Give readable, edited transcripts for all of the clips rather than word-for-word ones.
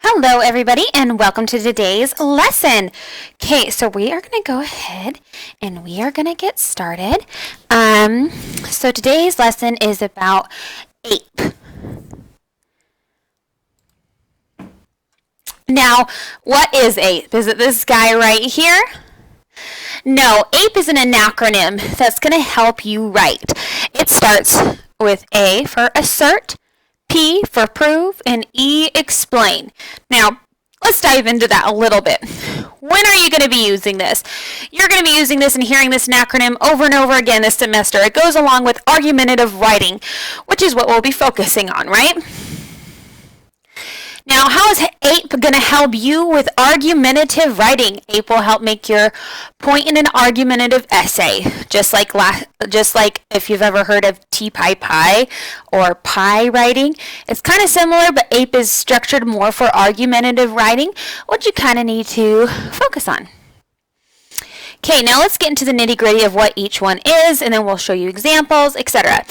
Hello everybody and welcome to today's lesson. Okay, so we are going to go ahead and we are going to get started. So today's lesson is about APE. Now, what is APE? Is it this guy right here? No, APE is an acronym that's going to help you write. It starts with A for assert, P for prove, and E explain. Now, let's dive into that a little bit. When are you going to be using this? You're going to be using this and hearing this acronym over and over again this semester. It goes along with argumentative writing, which is what we'll be focusing on, right? Now, how is APE going to help you with argumentative writing? APE will help make your point in an argumentative essay, just like if you've ever heard of TAPEAPEC or PI writing. It's kind of similar, but APE is structured more for argumentative writing, which you kind of need to focus on. Okay, now let's get into the nitty-gritty of what each one is, and then we'll show you examples, etc.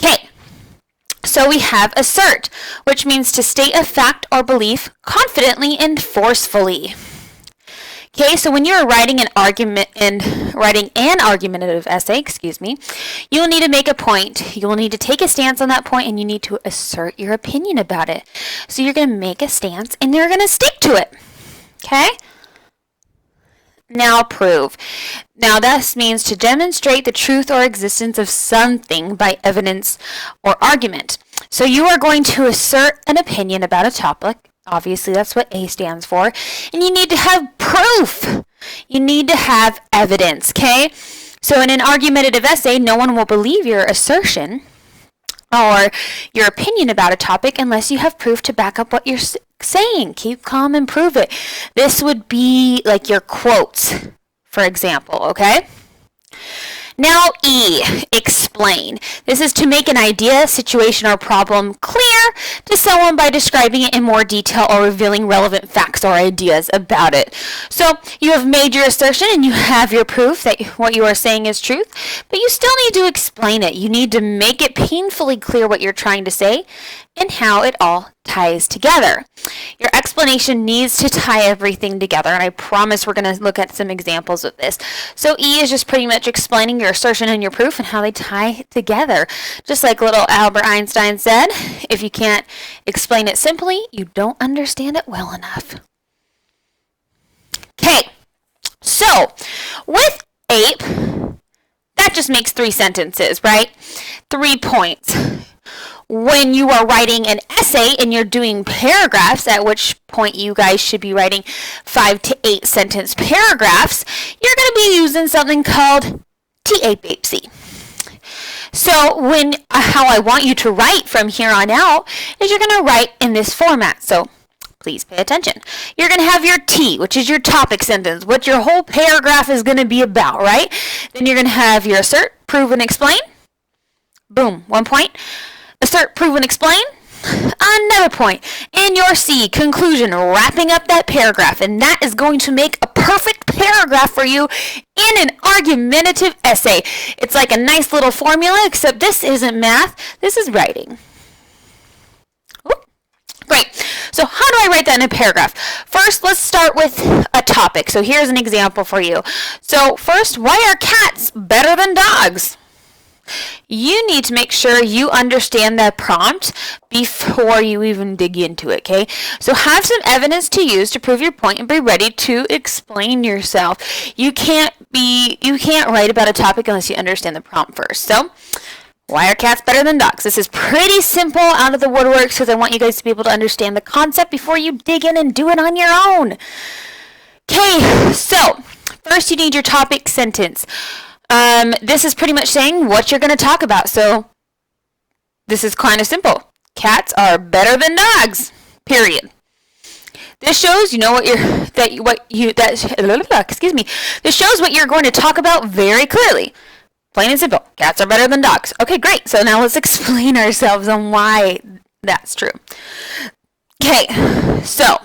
Okay. So we have assert, which means to state a fact or belief confidently and forcefully. Okay, so when you're writing an argumentative essay, you'll need to make a point. You'll need to take a stance on that point, and you need to assert your opinion about it. So you're going to make a stance, and you're going to stick to it. Okay? Now prove. Now this means to demonstrate the truth or existence of something by evidence or argument. So you are going to assert an opinion about a topic. Obviously that's what A stands for. And you need to have proof. You need to have evidence, okay? So in an argumentative essay, no one will believe your assertion or your opinion about a topic unless you have proof to back up what you're saying. Keep calm and prove it. This would be like your quotes, for example, okay? Now E, explain. This is to make an idea, situation, or problem clear to someone by describing it in more detail or revealing relevant facts or ideas about it. So you have made your assertion and you have your proof that what you are saying is truth, but you still need to explain it. You need to make it painfully clear what you're trying to say and how it all ties together. Your explanation needs to tie everything together, and I promise we're going to look at some examples of this. So E is just pretty much explaining your assertion and your proof and how they tie together. Just like little Albert Einstein said, if you can't explain it simply, you don't understand it well enough. Okay, so with APE, that just makes 3 sentences, right? 3 points. When you are writing an essay and you're doing paragraphs, at which point you guys should be writing 5 to 8 sentence paragraphs, you're going to be using something called TAPEAPEC. So how I want you to write from here on out is you're going to write in this format. So please pay attention. You're going to have your T, which is your topic sentence, what your whole paragraph is going to be about, right? Then you're going to have your assert, prove, and explain. Boom, 1 point. Assert, prove, and explain. Another point. And your C, conclusion, wrapping up that paragraph. And that is going to make a perfect paragraph for you in an argumentative essay. It's like a nice little formula, except this isn't math. This is writing. Ooh, great. So how do I write that in a paragraph? First, let's start with a topic. So here's an example for you. So first, why are cats better than dogs? You need to make sure you understand that prompt before you even dig into it, okay? So have some evidence to use to prove your point and be ready to explain yourself. You can't write about a topic unless you understand the prompt first. So, why are cats better than dogs? This is pretty simple out of the woodwork because I want you guys to be able to understand the concept before you dig in and do it on your own. Okay, so first you need your topic sentence. This is pretty much saying what you're going to talk about. So this is kind of simple. Cats are better than dogs. Period. This shows This shows what you're going to talk about very clearly. Plain and simple. Cats are better than dogs. Okay, great. So now let's explain ourselves on why that's true. Okay. So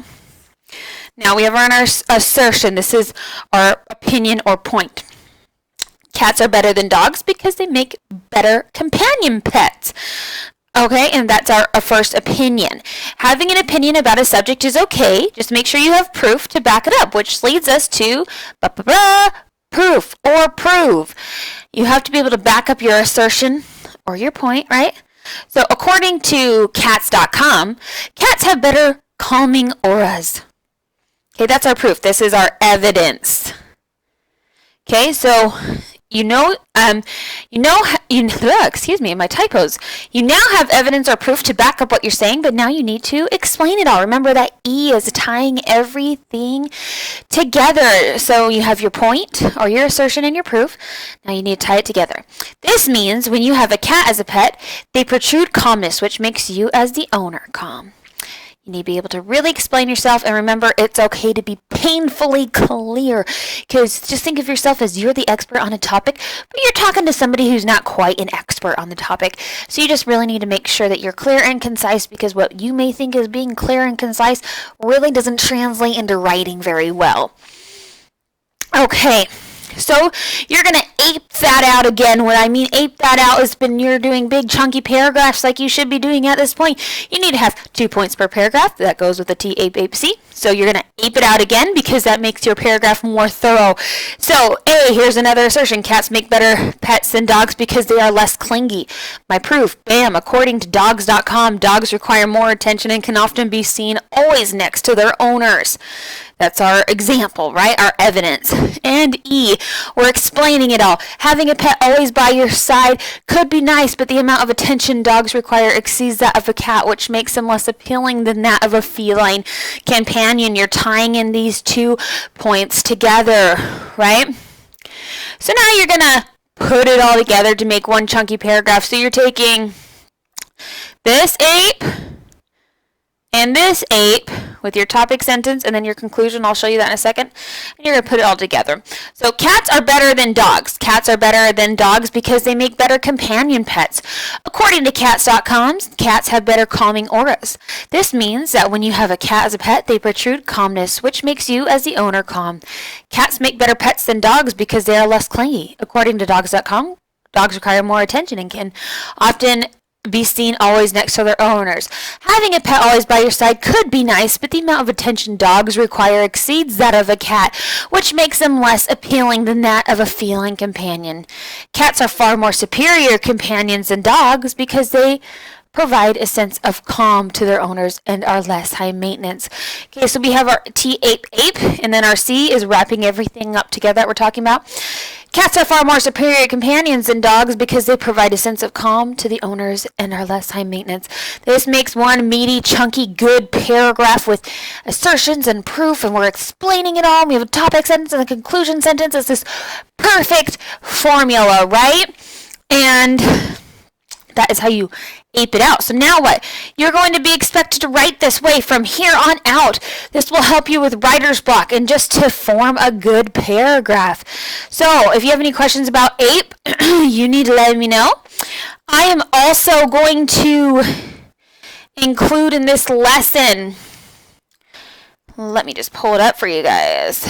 now we have our assertion. This is our opinion or point. Cats are better than dogs because they make better companion pets. Okay, and that's our first opinion. Having an opinion about a subject is okay. Just make sure you have proof to back it up, which leads us to proof or prove. You have to be able to back up your assertion or your point, right? So according to cats.com, cats have better calming auras. Okay, that's our proof. This is our evidence. Okay, so excuse me, my typos. You now have evidence or proof to back up what you're saying, but now you need to explain it all. Remember that E is tying everything together. So you have your point or your assertion and your proof. Now you need to tie it together. This means when you have a cat as a pet, they protrude calmness, which makes you as the owner calm. You need to be able to really explain yourself, and remember, it's okay to be painfully clear, because just think of yourself as you're the expert on a topic, but you're talking to somebody who's not quite an expert on the topic. So you just really need to make sure that you're clear and concise, because what you may think is being clear and concise really doesn't translate into writing very well. Okay. So you're going to ape that out again. What I mean ape that out is when you're doing big chunky paragraphs like you should be doing at this point. You need to have 2 points per paragraph. That goes with the TAPEAPEC. So you're going to ape it out again because that makes your paragraph more thorough. So A, here's another assertion. Cats make better pets than dogs because they are less clingy. My proof, bam, according to dogs.com, dogs require more attention and can often be seen always next to their owners. That's our example, right? Our evidence. And E, we're explaining it all. Having a pet always by your side could be nice, but the amount of attention dogs require exceeds that of a cat, which makes them less appealing than that of a feline companion. You're tying in these 2 points together, right? So now you're going to put it all together to make one chunky paragraph. So you're taking this ape and this ape with your topic sentence and then your conclusion. I'll show you that in a second. And you're going to put it all together. So cats are better than dogs. Cats are better than dogs because they make better companion pets. According to cats.com, cats have better calming auras. This means that when you have a cat as a pet, they protrude calmness, which makes you as the owner calm. Cats make better pets than dogs because they are less clingy. According to dogs.com, dogs require more attention and can often be seen always next to their owners. Having a pet always by your side could be nice, but the amount of attention dogs require exceeds that of a cat, which makes them less appealing than that of a feline companion. Cats are far more superior companions than dogs because they provide a sense of calm to their owners and are less high maintenance. Okay, so we have our T-ape, and then our C is wrapping everything up together that we're talking about. Cats are far more superior companions than dogs because they provide a sense of calm to the owners and are less high maintenance. This makes one meaty, chunky, good paragraph with assertions and proof, and we're explaining it all. We have a topic sentence and a conclusion sentence. It's this perfect formula, right? And that is how you ape it out. So now what? You're going to be expected to write this way from here on out. This will help you with writer's block and just to form a good paragraph. So if you have any questions about ape, you need to let me know. I am also going to include in this lesson, let me just pull it up for you guys.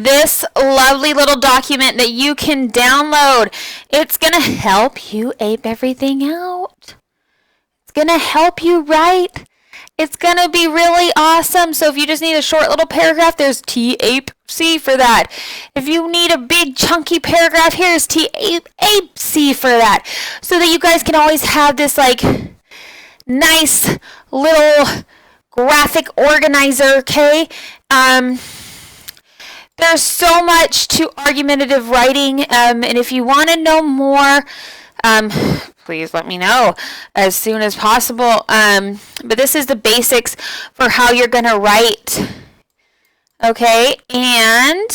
This lovely little document that you can download. It's going to help you ape everything out. It's going to help you write. It's going to be really awesome. So if you just need a short little paragraph, there's TAPEC for that. If you need a big chunky paragraph, here's TAPEC for that. So that you guys can always have this like nice little graphic organizer, okay? There's so much to argumentative writing, and if you want to know more, please let me know as soon as possible. But this is the basics for how you're going to write. Okay, and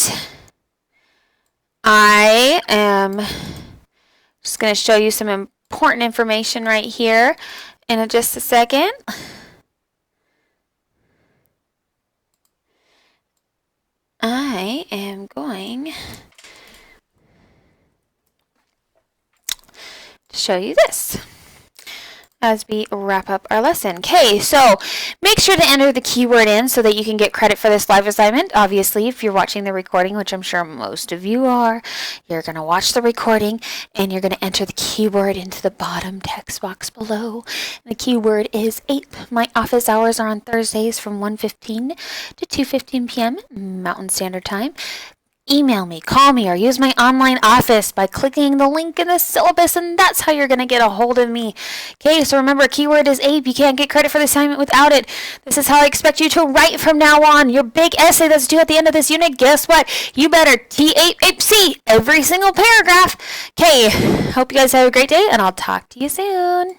I am just going to show you some important information right here in just a second. I am going to show you this. as we wrap up our lesson. Okay, so make sure to enter the keyword in so that you can get credit for this live assignment. Obviously, if you're watching the recording, which I'm sure most of you are, you're going to watch the recording and you're going to enter the keyword into the bottom text box below. The keyword is APE. My office hours are on Thursdays from 1:15 to 2:15 p.m. Mountain Standard Time. Email me, call me, or use my online office by clicking the link in the syllabus, and that's how you're going to get a hold of me. Okay, so remember, keyword is APE. You can't get credit for the assignment without it. This is how I expect you to write from now on. Your big essay that's due at the end of this unit, guess what? You better TAPEC every single paragraph. Okay, hope you guys have a great day, and I'll talk to you soon.